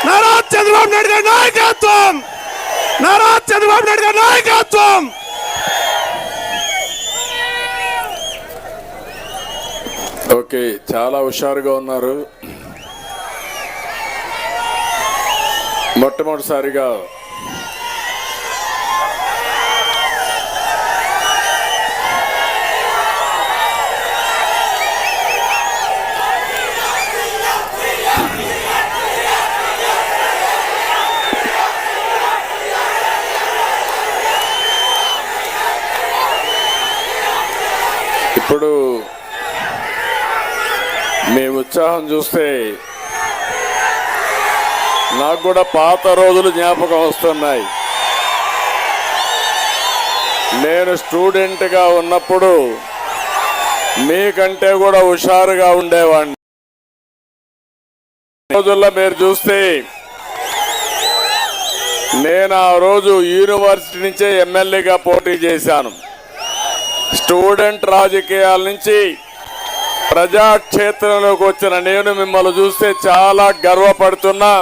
నారా చంద్రబాబు నాయుడు గారి నాయకత్వం, నారా చంద్రబాబు నాయుడు గారి నాయకత్వం. ఓకే, చాలా హుషారుగా ఉన్నారు. మొట్టమొదటిసారిగా ఇప్పుడు మీ ఉత్సాహం చూస్తే నాకు కూడా పాత రోజులు జ్ఞాపకం వస్తున్నాయి. నేను స్టూడెంట్గా ఉన్నప్పుడు మీకంటే కూడా హుషారుగా ఉండేవాడిని. రోజుల్లో మీరు చూస్తే నేను ఆ రోజు యూనివర్సిటీ నుంచే ఎమ్మెల్యేగా పోటీ చేశాను. స్టూడెంట్ రాజకీయాల నుంచి ప్రజాక్షేత్రంలోకి వచ్చిన నేను మిమ్మల్ని చూస్తే చాలా గర్వపడుతున్నా.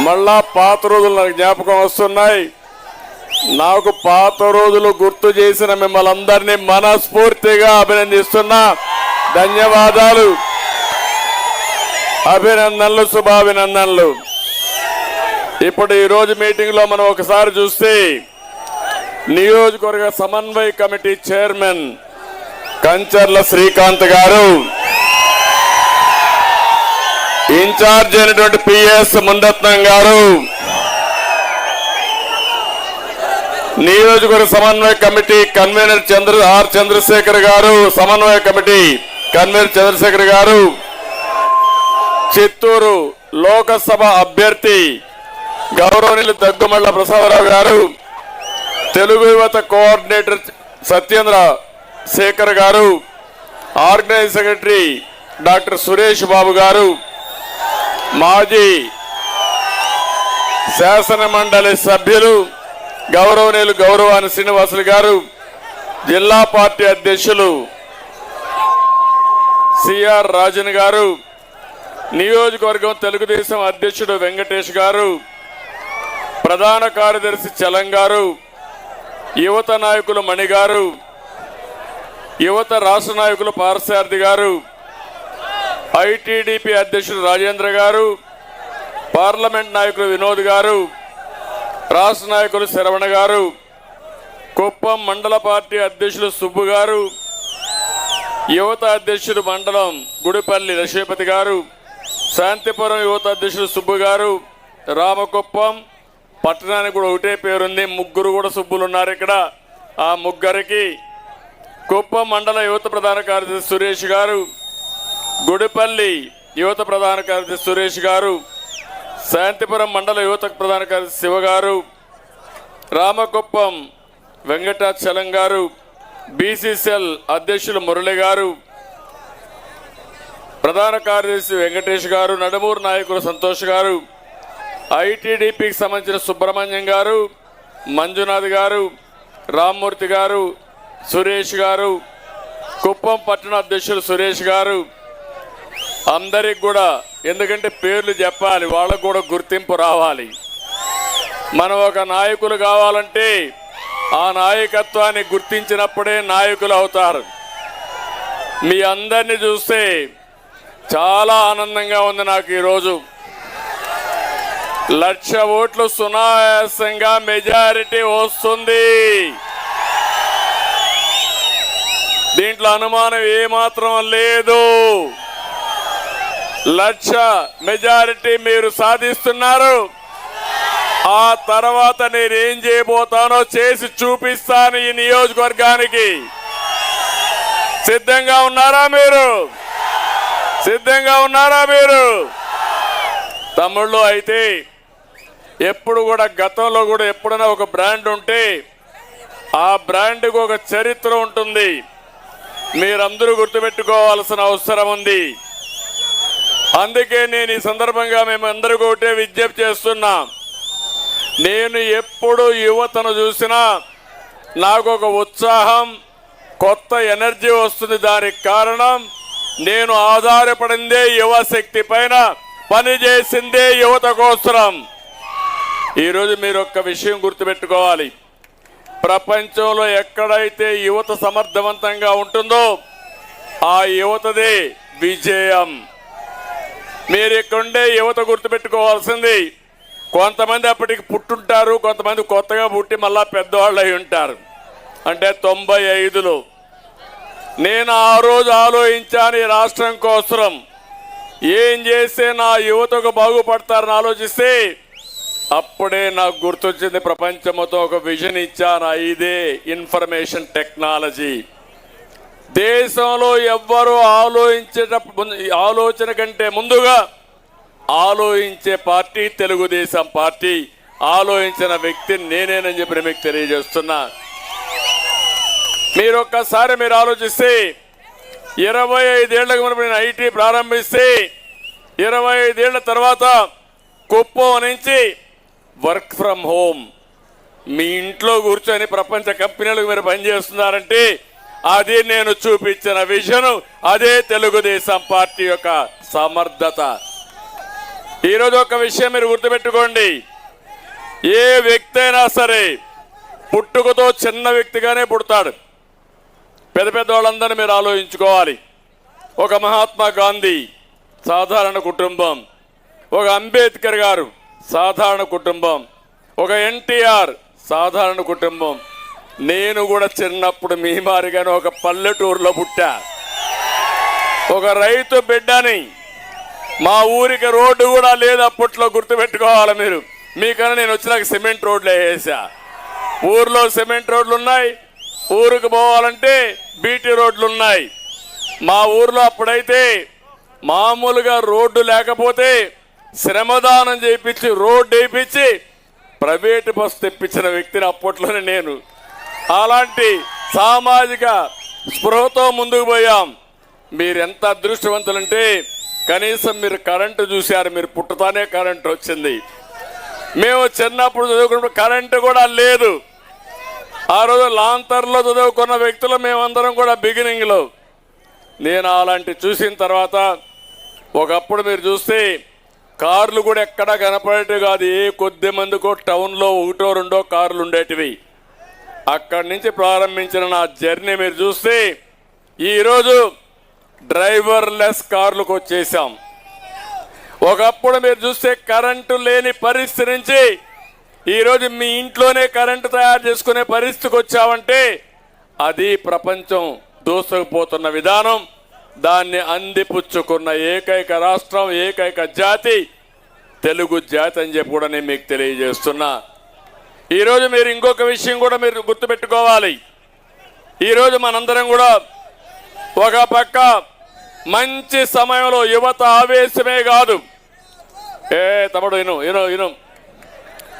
మళ్ళా పాత రోజులు నాకు జ్ఞాపకం వస్తున్నాయి. నాకు పాత రోజులు గుర్తు చేసిన మిమ్మల్ని అందరినీ మనస్ఫూర్తిగా అభినందిస్తున్నా. ధన్యవాదాలు, అభినందనలు, శుభాభినందనలు. ఇప్పుడు ఈరోజు మీటింగ్లో మనం ఒకసారి చూస్తే నియోజకవర్గ సమన్వయ కమిటీ చైర్మన్ కంచర్ల శ్రీకాంత్ గారు, ఇన్ఛార్జ్ అయినటువంటి పిఎస్ మునరత్నం గారు, నియోజకవర్గ సమన్వయ కమిటీ కన్వీనర్ చంద్రశేఖర్ గారు, సమన్వయ కమిటీ కన్వీనర్ చంద్రశేఖర్ గారు, చిత్తూరు లోకసభ అభ్యర్థి గౌరవనీయులు దగ్గుమళ్ల ప్రసాదరావు గారు, తెలుగు యువత కోఆర్డినేటర్ సత్యేంద్ర శేఖర్ గారు, organising secretary doctor Suresh Babu గారు, మాజీ శాసన మండలి సభ్యులు గౌరవనీయులు గౌరవాని శ్రీనివాసులు గారు, జిల్లా పార్టీ అధ్యక్షులు సిఆర్ రాజన్ గారు, నియోజకవర్గం తెలుగుదేశం అధ్యక్షుడు వెంకటేష్ గారు, ప్రధాన కార్యదర్శి చలం గారు, యువత నాయకులు మణి గారు, యువత రాష్ట్ర నాయకులు పార్సారథి గారు, ఐటీడీపీ అధ్యక్షుడు రాజేంద్ర గారు, పార్లమెంట్ నాయకులు వినోద్ గారు, రాష్ట్ర నాయకులు శరవణ గారు, కుప్పం మండల పార్టీ అధ్యక్షులు సుబ్బు గారు, యువత అధ్యక్షుడు మండలం గుడిపల్లి లక్ష్మీపతి గారు, శాంతిపురం యువత అధ్యక్షుడు సుబ్బు గారు, రామకుప్పం పట్టణానికి కూడా ఒకటే పేరుంది, ముగ్గురు కూడా సుబ్బులు ఉన్నారు ఇక్కడ. ఆ ముగ్గురికి కుప్పం మండల యువత ప్రధాన కార్యదర్శి సురేష్ గారు, గుడిపల్లి యువత ప్రధాన కార్యదర్శి సురేష్ గారు, శాంతిపురం మండల యువత ప్రధాన కార్యదర్శి శివ గారు, రామకుప్పం వెంకటాచలం గారు, బీసీసీఎల్ అధ్యక్షులు మురళి గారు, ప్రధాన కార్యదర్శి వెంకటేష్ గారు, నడుమూరు నాయకులు సంతోష్ గారు, ఐటీడీపీకి సంబంధించిన సుబ్రహ్మణ్యం గారు, మంజునాథ్ గారు, రామ్మూర్తి గారు, సురేష్ గారు, కుప్పం పట్టణ అధ్యక్షులు సురేష్ గారు, అందరికి కూడా, ఎందుకంటే పేర్లు చెప్పాలి, వాళ్ళకు కూడా గుర్తింపు రావాలి. మనం ఒక నాయకులు కావాలంటే ఆ నాయకత్వాన్ని గుర్తించినప్పుడే నాయకులు అవుతారు. మీ అందరినీ చూస్తే చాలా ఆనందంగా ఉంది నాకు. ఈరోజు 1,00,000 ఓట్లు సునాయాసంగా మెజారిటీ వస్తుంది. దీంట్లో అనుమానం ఏమాత్రం లేదు. 1,00,000 మెజారిటీ మీరు సాధిస్తున్నారు. ఆ తర్వాత నేనేం చేయబోతానో చేసి చూపిస్తాను ఈ నియోజకవర్గానికి. సిద్ధంగా ఉన్నారా మీరు? సిద్ధంగా ఉన్నారా మీరు? తమ్ముళ్ళు అయితే ఎప్పుడు కూడా, గతంలో కూడా ఎప్పుడైనా ఒక బ్రాండ్ ఉంటే ఆ బ్రాండ్కు ఒక చరిత్ర ఉంటుంది. మీరందరూ గుర్తుపెట్టుకోవాల్సిన అవసరం ఉంది. అందుకే నేను ఈ సందర్భంగా మేమందరికీ ఒకటే విజ్ఞప్తి చేస్తున్నా. నేను ఎప్పుడు యువతను చూసినా నాకు ఒక ఉత్సాహం, కొత్త ఎనర్జీ వస్తుంది. దానికి కారణం నేను ఆధారపడిందే యువశక్తి పైన, పనిచేసిందే యువత కోసం. ఈరోజు మీరు ఒక్క విషయం గుర్తుపెట్టుకోవాలి. ప్రపంచంలో ఎక్కడైతే యువత సమర్థవంతంగా ఉంటుందో ఆ యువతదే విజయం. మీరు ఇక్కడుండే యువత గుర్తుపెట్టుకోవాల్సింది, కొంతమంది అప్పటికి పుట్టుంటారు, కొంతమంది కొత్తగా పుట్టి మళ్ళా పెద్దవాళ్ళు అయి ఉంటారు. అంటే 95లో నేను ఆ రోజు ఆలోచించాను, ఈ రాష్ట్రం కోసం ఏం చేస్తే నా యువతకు బాగుపడతారని ఆలోచిస్తే అప్పుడే నాకు గుర్తొచ్చింది, ప్రపంచంతో ఒక విజన్ ఇచ్చాను. ఇదే ఇన్ఫర్మేషన్ టెక్నాలజీ. దేశంలో ఎవ్వరూ ఆలోచన కంటే ముందుగా ఆలోచించే పార్టీ తెలుగుదేశం పార్టీ. ఆలోచించిన వ్యక్తి నేనేనని చెప్పి మీకు తెలియజేస్తున్నా. మీరు ఒక్కసారి మీరు ఆలోచిస్తే 25 ఏళ్లకు మనం నేను ఐటీ ప్రారంభిస్తే 25 ఏళ్ల తర్వాత కుప్పం నుంచి వర్క్ ఫ్రమ్ హోమ్, మీ ఇంట్లో కూర్చొని ప్రపంచ కంపెనీలకు మీరు పనిచేస్తున్నారంటే అది నేను చూపించిన విజన్, అదే తెలుగుదేశం పార్టీ యొక్క సమర్థత. ఈరోజు ఒక విషయం మీరు గుర్తుపెట్టుకోండి, ఏ వ్యక్తి అయినా సరే పుట్టుకతో చిన్న వ్యక్తిగానే పుడతాడు. పెద్ద పెద్ద వాళ్ళందరినీ మీరు ఆలోచించుకోవాలి. ఒక మహాత్మా గాంధీ సాధారణ కుటుంబం, ఒక అంబేద్కర్ గారు సాధారణ కుటుంబం, ఒక ఎన్టీఆర్ సాధారణ కుటుంబం. నేను కూడా చిన్నప్పుడు మీ మారిగానే ఒక పల్లెటూరులో పుట్టా. ఒక రైతు బిడ్డని. మా ఊరికి రోడ్డు కూడా లేదు అప్పట్లో, గుర్తుపెట్టుకోవాలి మీరు. మీకన్నా నేను వచ్చినాక సిమెంట్ రోడ్లు వేసా. ఊర్లో సిమెంట్ రోడ్లు ఉన్నాయి, ఊరికి పోవాలంటే బీటీ రోడ్లు ఉన్నాయి. మా ఊర్లో అప్పుడైతే మామూలుగా రోడ్డు లేకపోతే శ్రమదానం చేయించి రోడ్డు వేయించి ప్రైవేటు బస్సు తెప్పించిన వ్యక్తిని అప్పట్లోనే నేను. అలాంటి సామాజిక స్పృహతో ముందుకు పోయాం. మీరు ఎంత అదృష్టవంతులంటే కనీసం మీరు కరెంటు చూశారు. మీరు పుట్టతానే కరెంటు వచ్చింది. మేము చిన్నప్పుడు చదువుకున్నప్పుడు కరెంటు కూడా లేదు. ఆ రోజు లాంతర్లో చదువుకున్న వ్యక్తులు మేమందరం కూడా బిగినింగ్లో. నేను అలాంటి చూసిన తర్వాత ఒకప్పుడు మీరు చూస్తే కార్లు కూడా ఎక్కడా కనపడేటివి కాదు. ఏ కొద్ది మందికో టౌన్లో 1 or 2 కార్లు ఉండేటివి. అక్కడి నుంచి ప్రారంభించిన నా జర్నీ మీరు చూస్తే ఈరోజు డ్రైవర్లెస్ కార్లకు వచ్చేసాం. ఒకప్పుడు మీరు చూస్తే కరెంటు లేని పరిస్థితి నుంచి ఈరోజు మీ ఇంట్లోనే కరెంటు తయారు చేసుకునే పరిస్థితికి వచ్చామంటే అది ప్రపంచం దూసుకుపోతున్న విధానం. దాన్ని అందిపుచ్చుకున్న ఏకైక రాష్ట్రం, ఏకైక జాతి తెలుగు జాతి అని చెప్పి కూడా నేను మీకు తెలియజేస్తున్నా. ఈరోజు మీరు ఇంకొక విషయం కూడా మీరు గుర్తుపెట్టుకోవాలి. ఈరోజు మనందరం కూడా ఒక పక్క మంచి సమయంలో యువత ఆవేశమే కాదు. తమ్ముడు ఇను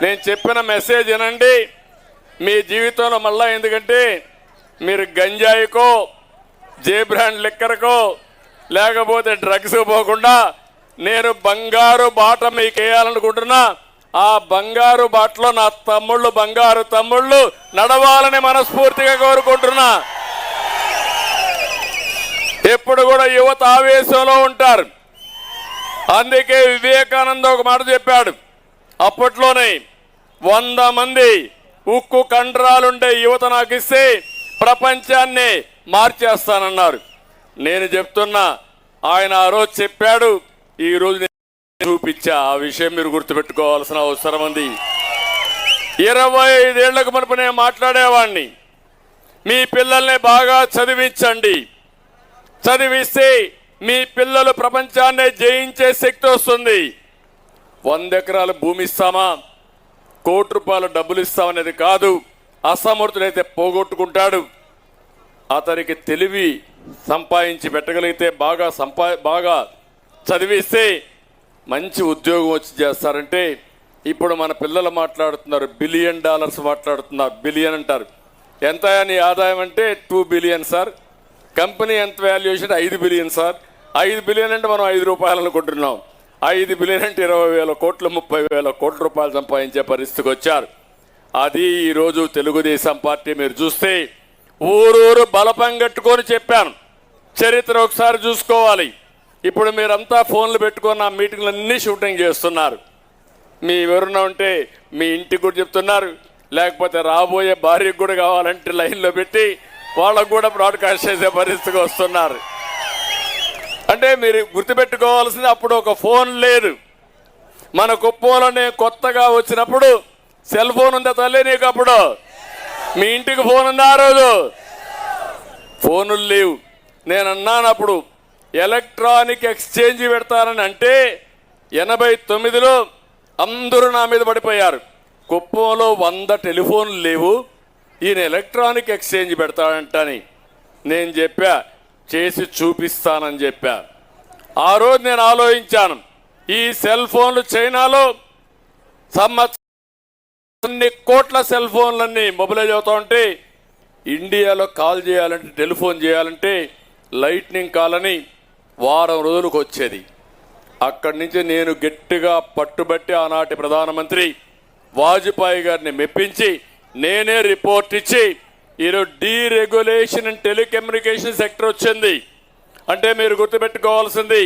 నేను చెప్పిన మెసేజ్ వినండి. మీ జీవితంలో మళ్ళా, ఎందుకంటే మీరు గంజాయికో జే బ్రాండ్ లిక్కర్కో లేకపోతే డ్రగ్స్ పోకుండా నేను బంగారు బాట మీకు వేయాలనుకుంటున్నా. ఆ బంగారు బాటలో నా తమ్ముళ్ళు, బంగారు తమ్ముళ్ళు నడవాలని మనస్ఫూర్తిగా కోరుకుంటున్నా. ఎప్పుడు కూడా యువత ఆవేశంలో ఉంటారు. అందుకే వివేకానంద ఒక మాట చెప్పాడు. అప్పట్లోనే 100 మంది ఉక్కు కండరాలుండే యువత నాకు ఇస్తే ప్రపంచాన్ని మార్చేస్తానన్నారు. నేను చెప్తున్నా, ఆయన ఆ రోజు చెప్పాడు, ఈ రోజు నేను చూపించా. ఆ విషయం మీరు గుర్తుపెట్టుకోవాల్సిన అవసరం ఉంది. 25 ఏళ్లకు మనకు నేను మాట్లాడేవాడిని, మీ పిల్లల్ని బాగా చదివించండి, చదివిస్తే మీ పిల్లలు ప్రపంచాన్ని జయించే శక్తి వస్తుంది. 100 ఎకరాల భూమి ఇస్తామా, ₹1 కోటి డబ్బులు ఇస్తామనేది కాదు. అసమర్థుడైతే పోగొట్టుకుంటాడు. అతనికి తెలివి సంపాదించి పెట్టగలిగితే బాగా చదివిస్తే మంచి ఉద్యోగం వచ్చి చేస్తారంటే ఇప్పుడు మన పిల్లలు మాట్లాడుతున్నారు, $1 బిలియన్ మాట్లాడుతున్నారు. బిలియన్ అంటారు. ఎంత నీ ఆదాయం అంటే 2 బిలియన్ సార్. కంపెనీ ఎంత వాల్యుయేషన్ 5 బిలియన్ సార్. 5 బిలియన్ అంటే మనం ₹5 అనుకుంటున్నాం. 5 బిలియన్ అంటే 20,000 కోట్లు, 30,000 కోట్ల రూపాయలు సంపాదించే పరిస్థితికి వచ్చారు. అది ఈరోజు తెలుగుదేశం పార్టీ. మీరు చూస్తే ఊరూరు బలపం కట్టుకొని చెప్పాను. చరిత్ర ఒకసారి చూసుకోవాలి. ఇప్పుడు మీరంతా ఫోన్లు పెట్టుకొని ఆ మీటింగ్లన్నీ షూటింగ్ చేస్తున్నారు. మీ ఎవరున్నా ఉంటే మీ ఇంటికి కూడా చెప్తున్నారు, లేకపోతే రాబోయే భార్యకు కూడా కావాలంటే లైన్లో పెట్టి వాళ్ళకు కూడా బ్రాడ్కాస్ట్ చేసే పరిస్థితికి వస్తున్నారు. అంటే మీరు గుర్తుపెట్టుకోవాల్సింది, అప్పుడు ఒక ఫోన్ లేదు. మన కుప్పంలోనే కొత్తగా వచ్చినప్పుడు సెల్ ఫోన్ ఉందా తల్లి నీకు? అప్పుడు మీ ఇంటికి ఫోన్ ఉందా? ఆ రోజు ఫోనులు లేవు. నేను అన్నాను అప్పుడు ఎలక్ట్రానిక్ ఎక్స్చేంజ్ పెడతానని, అంటే 89లో అందరూ నా మీద పడిపోయారు. కుప్పంలో 100 టెలిఫోన్లు లేవు, ఈయన ఎలక్ట్రానిక్ ఎక్స్చేంజ్ పెడతాడంటని. నేను చెప్పా, చేసి చూపిస్తానని చెప్పా. ఆ రోజు నేను ఆలోచించాను, ఈ సెల్ ఫోన్లు చైనాలో కొన్ని కోట్ల సెల్ ఫోన్లన్నీ మొబిలైజ్ అవుతా ఉంటే, ఇండియాలో కాల్ చేయాలంటే, టెలిఫోన్ చేయాలంటే లైట్నింగ్ కాల్ అని వారం రోజులకు వచ్చేది. అక్కడి నుంచి నేను గట్టిగా పట్టుబట్టి ఆనాటి ప్రధానమంత్రి వాజ్పేయి గారిని మెప్పించి నేనే రిపోర్ట్ ఇచ్చి ఈరోజు డీరెగ్యులేషన్ అండ్ టెలికమ్యూనికేషన్ సెక్టర్ వచ్చింది. అంటే మీరు గుర్తుపెట్టుకోవాల్సింది,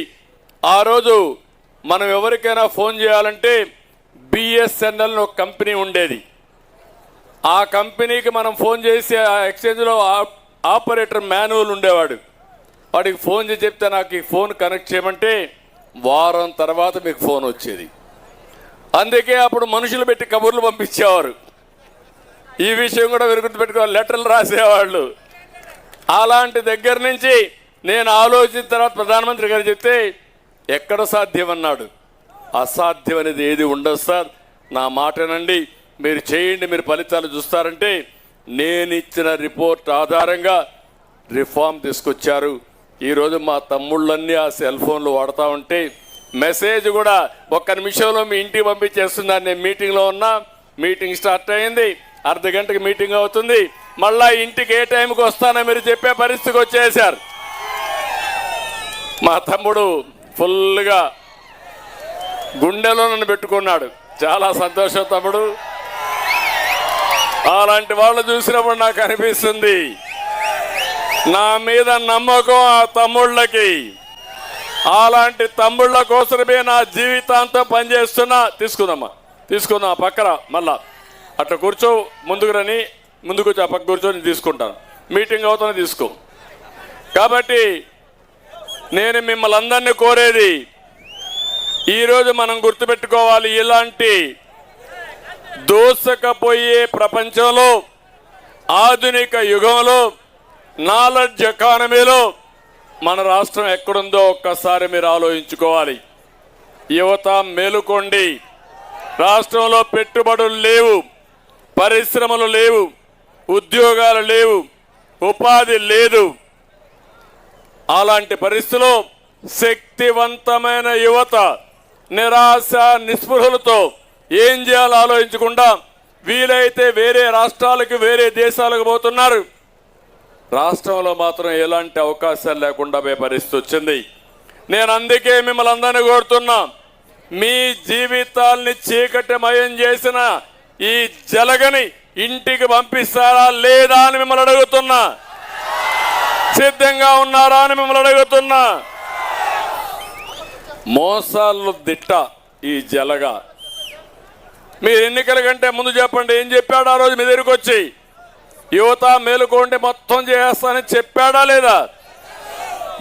ఆ రోజు మనం ఎవరికైనా ఫోన్ చేయాలంటే బిఎస్ఎన్ఎల్ ఒక కంపెనీ ఉండేది. ఆ కంపెనీకి మనం ఫోన్ చేసి ఆ ఎక్స్చేంజ్లో ఆపరేటర్ మాన్యువల్ ఉండేవాడు. వాడికి ఫోన్ చేసి చెప్తే నాకు ఈ ఫోన్ కనెక్ట్ చేయమంటే వారం తర్వాత మీకు ఫోన్ వచ్చేది. అందుకే అప్పుడు మనుషులు పెట్టి కబుర్లు పంపించేవారు. ఈ విషయం కూడా మీరు గుర్తుపెట్టుకోవాలి, లెటర్లు రాసేవాళ్ళు. అలాంటి దగ్గర నుంచి నేను ఆలోచించిన తర్వాత ప్రధానమంత్రి గారు చెప్తే ఎక్కడ సాధ్యమన్నాడు. అసాధ్యం అనేది ఏది ఉండదు సార్, నా మాటనండి, మీరు చేయండి, మీరు ఫలితాలు చూస్తారంటే నేను ఇచ్చిన రిపోర్ట్ ఆధారంగా రిఫార్మ్ తీసుకొచ్చారు. ఈరోజు మా తమ్ముళ్ళన్నీ ఆ సెల్ ఫోన్లు వాడుతూ ఉంటే మెసేజ్ కూడా 1 నిమిషంలో మీ ఇంటికి పంపించేస్తున్నాను. నేను మీటింగ్లో ఉన్నా, మీటింగ్ స్టార్ట్ అయింది, అర్ధ గంటకి మీటింగ్ అవుతుంది, మళ్ళా ఇంటికి ఏ టైంకి వస్తానో మీరు చెప్పే పరిస్థితికి వచ్చేసారు. మా తమ్ముడు ఫుల్గా గుండెలో నన్ను పెట్టుకున్నాడు. చాలా సంతోషం తమ్ముడు. అలాంటి వాళ్ళు చూసినప్పుడు నాకు అనిపిస్తుంది, నా మీద నమ్మకం ఆ తమ్ముళ్ళకి. అలాంటి తమ్ముళ్ళ కోసమే నా జీవితాంతం పనిచేస్తున్నా. తీసుకుందాం పక్కన మళ్ళా అట్లా కూర్చో, ముందుకు రని, ముందుకు వచ్చి ఆ పక్క కూర్చొని తీసుకుంటాను, మీటింగ్ అవుతానే తీసుకో. కాబట్టి నేను మిమ్మల్ని అందరినీ కోరేది, ఈరోజు మనం గుర్తుపెట్టుకోవాలి, ఇలాంటి దూసుకుపోయే ప్రపంచంలో, ఆధునిక యుగంలో, నాలెడ్జ్ ఎకానమీలో మన రాష్ట్రం ఎక్కడుందో ఒక్కసారి మీరు ఆలోచించుకోవాలి. యువత మేలుకోండి. రాష్ట్రంలో పెట్టుబడులు లేవు, పరిశ్రమలు లేవు, ఉద్యోగాలు లేవు, ఉపాధి లేదు. అలాంటి పరిస్థితుల్లో శక్తివంతమైన యువత నిరాశ నిస్పృహలతో ఏం చేయాలో ఆలోచించకుండా వీలైతే వేరే రాష్ట్రాలకు, వేరే దేశాలకు పోతున్నారు. రాష్ట్రంలో మాత్రం ఎలాంటి అవకాశాలు లేకుండా పోయే పరిస్థితి వచ్చింది. నేను అందుకే మిమ్మల్ని అందరినీ కోరుతున్నా, మీ జీవితాల్ని చీకటిమయం చేసిన ఈ జలగని ఇంటికి పంపిస్తారా లేదా అని మిమ్మల్ని అడుగుతున్నా. సిద్ధంగా ఉన్నారా అని మిమ్మల్ని అడుగుతున్నా. మోసాలు దిట్ట ఈ జలగా. మీరు ఎన్నికల కంటే ముందు చెప్పండి, ఏం చెప్పాడు ఆ రోజు మీ దగ్గరికి వచ్చి? యువత మేలుకోండి, మొత్తం చేస్తానని చెప్పాడా లేదా?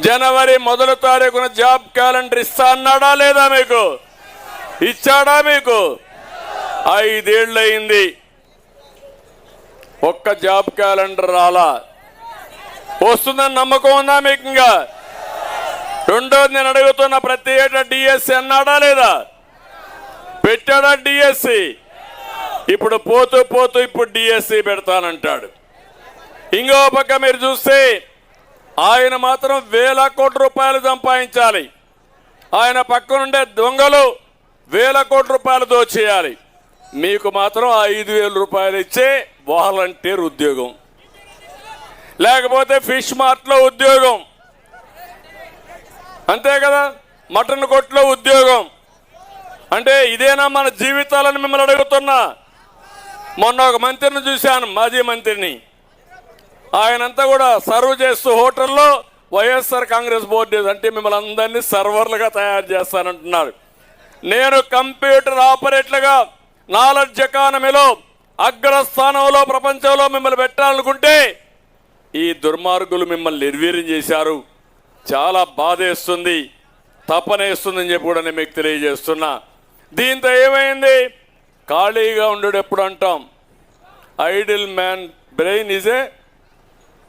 జనవరి 1వ తారీఖున జాబ్ క్యాలెండర్ ఇస్తా అన్నాడా లేదా? మీకు ఇచ్చాడా? మీకు 5 ఏళ్ళు అయింది, ఒక్క జాబ్ క్యాలెండర్ రాలా. వస్తుందని నమ్మకం ఉందా మీకు? ఇంకా రెండోది నేను అడుగుతున్న, ప్రతి ఏటా డిఎస్సి అన్నాడా లేదా? పెట్టాడా డిఎస్సి? ఇప్పుడు పోతూ పోతూ ఇప్పుడు డిఎస్సి పెడతానంటాడు. ఇంకో పక్క మీరు చూస్తే ఆయన మాత్రం వేల కోట్ల రూపాయలు సంపాదించాలి. ఆయన పక్కనుండే దొంగలు వేల కోట్ల రూపాయలు దోచేయాలి. మీకు మాత్రం 5,000 రూపాయలు ఇచ్చే వాలంటీర్ ఉద్యోగం, లేకపోతే ఫిష్ మార్ట్లో ఉద్యోగం, అంతే కదా, మటన్ కొట్లో ఉద్యోగం. అంటే ఇదేనా మన జీవితాలని మిమ్మల్ని అడుగుతున్నా. మొన్న ఒక మంత్రిని చూశాను, మాజీ మంత్రిని. ఆయనంతా కూడా సర్వ్ చేస్తూ హోటల్లో వైఎస్ఆర్ కాంగ్రెస్ బోర్డు అంటే మిమ్మల్ని అందరినీ సర్వర్లుగా తయారు చేస్తానంటున్నారు. నేను కంప్యూటర్ ఆపరేటర్గా నాలెడ్జ్ ఎకానమీలో అగ్రస్థానంలో ప్రపంచంలో మిమ్మల్ని పెట్టాలనుకుంటే ఈ దుర్మార్గులు మిమ్మల్ని నిర్వీర్యం చేశారు. చాలా బాధేస్తుంది, తపనేస్తుందని చెప్పి కూడా నేను మీకు తెలియజేస్తున్నా. దీంతో ఏమైంది? ఖాళీగా ఉండడు ఎప్పుడు అంటాం idle man brain is a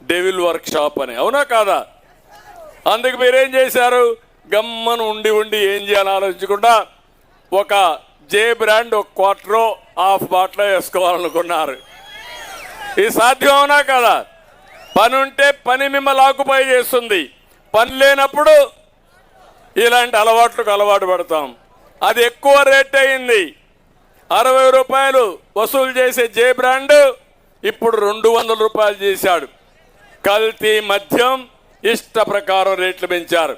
devil workshop అని, అవునా కాదా? అందుకు మీరేం చేశారు? గమ్మను ఉండి ఉండి ఏం చేయాలని ఆలోచించకుండా ఒక జే బ్రాండ్ ఒక క్వార్టరో హాఫ్ బాటిలో వేసుకోవాలనుకున్నారు. ఇది సాధ్యం అవునా కదా? పని ఉంటే పని మిమ్మల్ని ఆకుపై చేస్తుంది, పని లేనప్పుడు ఇలాంటి అలవాట్లకు అలవాటు పడతాం. అది ఎక్కువ రేట్ అయింది. 60 రూపాయలు వసూలు చేసే జే బ్రాండ్ ఇప్పుడు 200 రూపాయలు చేశాడు. కల్తీ మద్యం ఇష్ట ప్రకారం రేట్లు పెంచారు.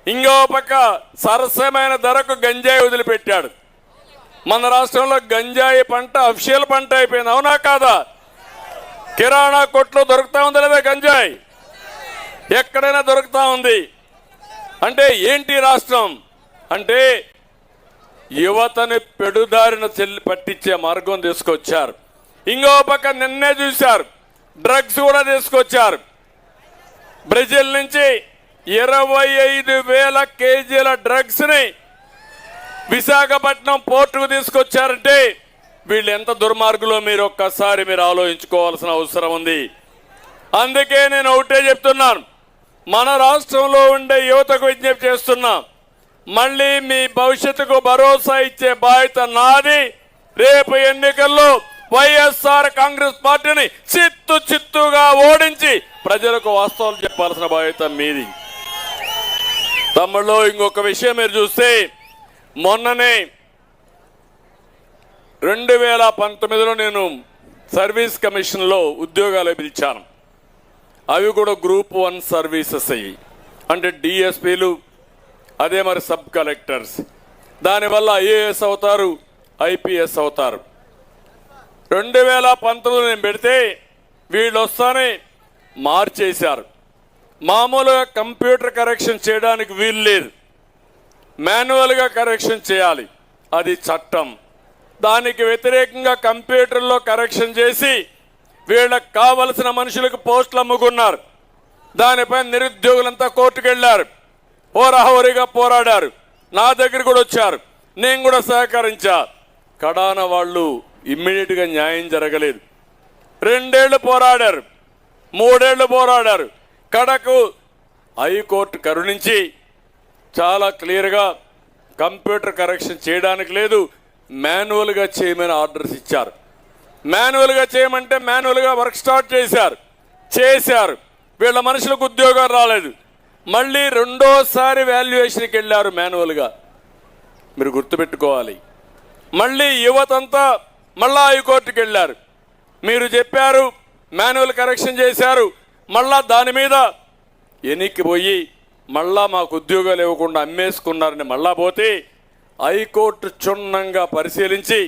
ఇంకో పక్క సరసమైన ధరకు గంజాయి వదిలిపెట్టాడు. మన రాష్ట్రంలో గంజాయి పంట అఫిషియల్ పంట అయిపోయింది, అవునా కాదా? కిరాణా కొట్లో దొరుకుతా ఉంది లేదా గంజాయి? ఎక్కడైనా దొరుకుతా ఉంది. అంటే ఏంటి రాష్ట్రం అంటే యువతని పెడుదారిన పట్టించే మార్గం తీసుకొచ్చారు. ఇంకో పక్క నిన్నే చూశారు, డ్రగ్స్ కూడా తీసుకొచ్చారు. బ్రెజిల్ నుంచి 25,000 కేజీల డ్రగ్స్ ని విశాఖపట్నం పోర్టుకు తీసుకొచ్చారంటే వీళ్ళు ఎంత దుర్మార్గులో మీరు ఒక్కసారి ఆలోచించుకోవాల్సిన అవసరం ఉంది. అందుకే నేను ఒకటే చెప్తున్నాను, మన రాష్ట్రంలో ఉండే యువతకు విజ్ఞప్తి చేస్తున్నా, మళ్ళీ మీ భవిష్యత్తుకు భరోసా ఇచ్చే బాధ్యత నాది. రేపు ఎన్నికల్లో వైఎస్ఆర్ కాంగ్రెస్ పార్టీని చిత్తుగా ఓడించి ప్రజలకు వాస్తవాలు చెప్పాల్సిన బాధ్యత మీది. తమ్ముళ్ళు, ఇంకొక విషయం మీరు చూస్తే మొన్ననే 2019లో నేను సర్వీస్ కమిషన్లో ఉద్యోగాలు పిలిచాను. అవి కూడా గ్రూప్ 1 సర్వీసెస్ అయ్యి, అంటే డిఎస్పీలు, అదే మరి సబ్ కలెక్టర్స్. దానివల్ల ఐఏఎస్ అవుతారు, ఐపీఎస్ అవుతారు. 2019 నేను పెడితే వీళ్ళు వస్తానే మార్చేశారు. మామూలుగా కంప్యూటర్ కరెక్షన్ చేయడానికి వీలు లేదు, మాన్యువల్గా కరెక్షన్ చేయాలి, అది చట్టం. దానికి వ్యతిరేకంగా కంప్యూటర్లో కరెక్షన్ చేసి వీళ్ళకి కావలసిన మనుషులకు పోస్టులు అమ్ముకున్నారు. దానిపై నిరుద్యోగులంతా కోర్టుకు వెళ్ళారు, హోరాహోరీగా పోరాడారు. నా దగ్గర కూడా వచ్చారు, నేను కూడా సహకరించా. కడాన వాళ్ళు ఇమ్మీడియట్గా న్యాయం జరగలేదు. 2 ఏళ్లు పోరాడారు, 3 ఏళ్లు పోరాడారు. కడకు హైకోర్టు కరుణించి చాలా క్లియర్గా కంప్యూటర్ కరెక్షన్ చేయడానికి లేదు, మాన్యువల్గా చేయమని ఆర్డర్స్ ఇచ్చారు. మాన్యువల్గా చేయమంటే మాన్యువల్గా వర్క్ స్టార్ట్ చేశారు. వీళ్ళ మనుషులకు ఉద్యోగం రాలేదు. మళ్ళీ రెండోసారి వాల్యుయేషన్కి వెళ్ళారు మాన్యువల్గా. మీరు గుర్తుపెట్టుకోవాలి, మళ్ళీ యువతంతా మళ్ళా హైకోర్టుకి వెళ్ళారు. మీరు చెప్పారు, మాన్యువల్ కరెక్షన్ చేశారు, మళ్ళా దాని మీద ఎన్నికిపోయి మళ్ళా మాకు ఉద్యోగాలు ఇవ్వకుండా అమ్మేసుకున్నారని మళ్ళా పోతే హైకోర్టు క్షుణ్ణంగా పరిశీలించి